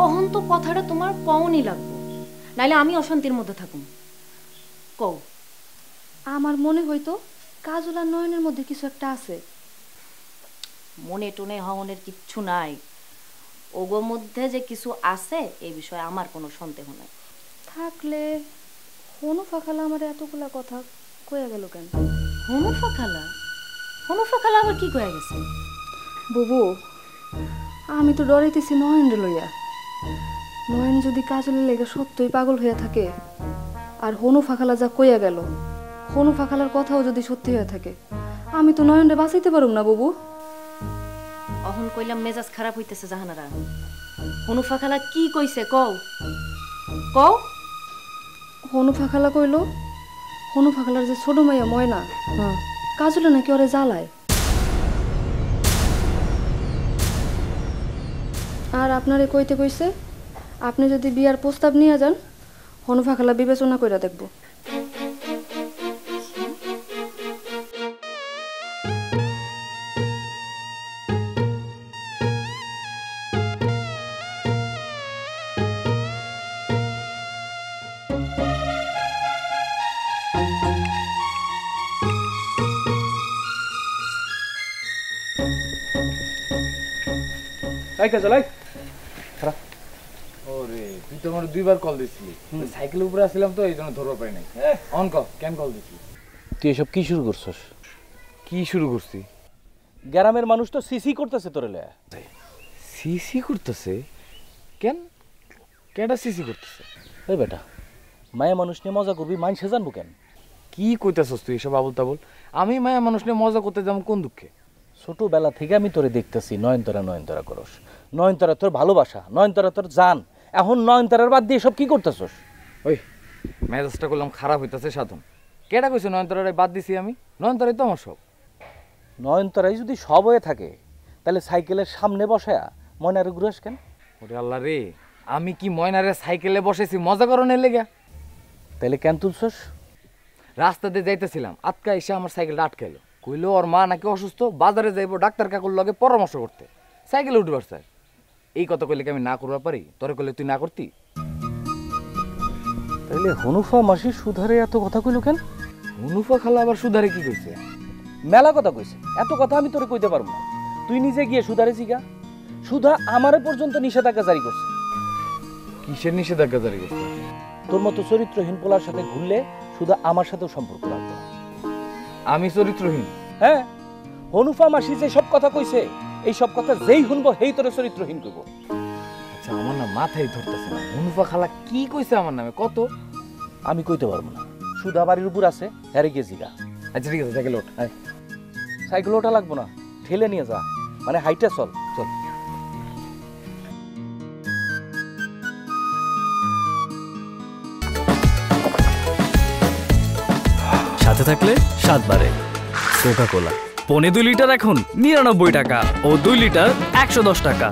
অহন তো কথাটা তোমার কওনি লাগবো, নাইলে আমি অশান্তির মধ্যে থাকুম। কও। আমার মনে হইতো কাজল আর নয়নের মধ্যে কিছু একটা আছে। মনে টনে হওনের কিচ্ছু নাই, ওগোর মধ্যে যে কিছু আছে এই বিষয়ে আমার কোনো সন্দেহ নাই। থাকলে হনুফা খালা আমার এতগুলা কথা কয়ে গেল কেন? হনুফা খালা? হনুফা খালা আবার কি কয়ে গেছে? বুবু, আমি তো ডরাইতেছি নয়নরে লইয়া। নয়ন যদি কাজলের লেগে সত্যই পাগল হইয়া থাকে, আর হনুফা খালা যা কইয়া গেল, হনুফা খালার কথাও যদি সত্যি হয়ে থাকে, আমি তো নয়নরে বাঁচাইতে পারুম না বুবু। অহন কইলাম মেজাজ খারাপ হইতেছে জাহানারা। হনুফা খালা কি কইছে কও কও। হনুফা খালা কইল, হনুফা খালার যে ছোট মাইয়া ময়না, কাজলে নাকি ওরে জ্বালায়। আর আপনারে কইতে কইছে, আপনি যদি বিয়ার প্রস্তাব নিয়ে যান, হনুফা খালা বিবেচনা কইরা দেখব। তুই তো আমার 2বার কল দিছিলি, সাইকেলের উপরে আসছিলাম তো এই জন্য ধরবা পাই নাই। অন ক কেন কল দিছিলি? তুই এসব কি শুরু করছস? কি শুরু করছি? গ্রামের মানুষ তো সিসি করতেছে তোরে লয়া। সিসি করতেছে? কেন? কেডা সিসি করতেছে? ওই বেটা, মায়া মানুষ নিয়ে মজা করবি, মাইনসে জানবো কেন? কি কইতাছস তুই এসব আবল তাবল? আমি মায়া মানুষ নিয়ে মজা করতে যাবো কোন দুঃখে? ছোটবেলা থেকে আমি তোরে দেখতেছি নয়নতারা নয়নতারা করস। নয়নতারা তোর ভালোবাসা, নয়নতারা তোর জান। এখন নয়নতারার বাদ দিয়ে সব কি করতেছস? ওই মেজাজটা করলাম খারাপ হইতাছে সাধন। কেডা কইছে নয়নতারাই বাদ দিছি আমি? নয়নতারাই তো আমার সব। নয়নতারাই যদি সব হয়ে থাকে, তাহলে সাইকেলের সামনে বসায়া ময়নারে ঘুরাস কেন? ওরে আল্লাহ রে, আমি কি ময়নারে সাইকেলে বসেছি মজা করনের লেগে? তাহলে কেন তুলছস? রাস্তাতে যাইতেছিলাম, আটকা এসে আমার সাইকেলটা আটকাইলো। কইলো ওর মা নাকি অসুস্থ, বাজারে যাইবো ডাক্তার কাকুর লগে পরামর্শ করতে, সাইকেলে উঠবার চাই। এই কথা কইলে কি আমি না করবার পারি? তোরে কইলে তুই না করতি? তাহলে হনুফা মাসি সুধারে এত কথা কইল কেন? হনুফা খালা আবার সুধারে কি কইছে? মেলা কথা কইছে, এত কথা আমি তোরে কইতে পারবো না। তুই নিজে গিয়ে সুধারে জিগা। সুধা আমারে পর্যন্ত নিষেধাজ্ঞা জারি করছে। কিসের নিষেধাজ্ঞা জারি করছে? তোর মতো চরিত্রহীন পোলার সাথে ঘুরলে সুধা আমার সাথেও সম্পর্ক রাখবে না। আমি চরিত্রহীন? হ্যাঁ, হনুফা মাসি যে সব কথা কইছে, এই সব কথা যেই শুনবো সেই তোরে চরিত্রহীন কইব। আচ্ছা, আমার না মাথায় ধরতেছে না, হনুফা খালা কি কইছে আমার নামে কত? আমি কইতে পারবো না। সুধা বাড়ির উপর আছে, হ্যারে গিয়ে জিগা। আচ্ছা ঠিক আছে, সাইকেল ওঠ। সাইকেল ওটা লাগবো না, ঠেলে নিয়ে যা, মানে হাইটে চল। চল। সাথে থাকলে 7 বারে কোকা কোলা। 1.5 লিটার এখন 99 টাকা ও 2 লিটার 110 টাকা।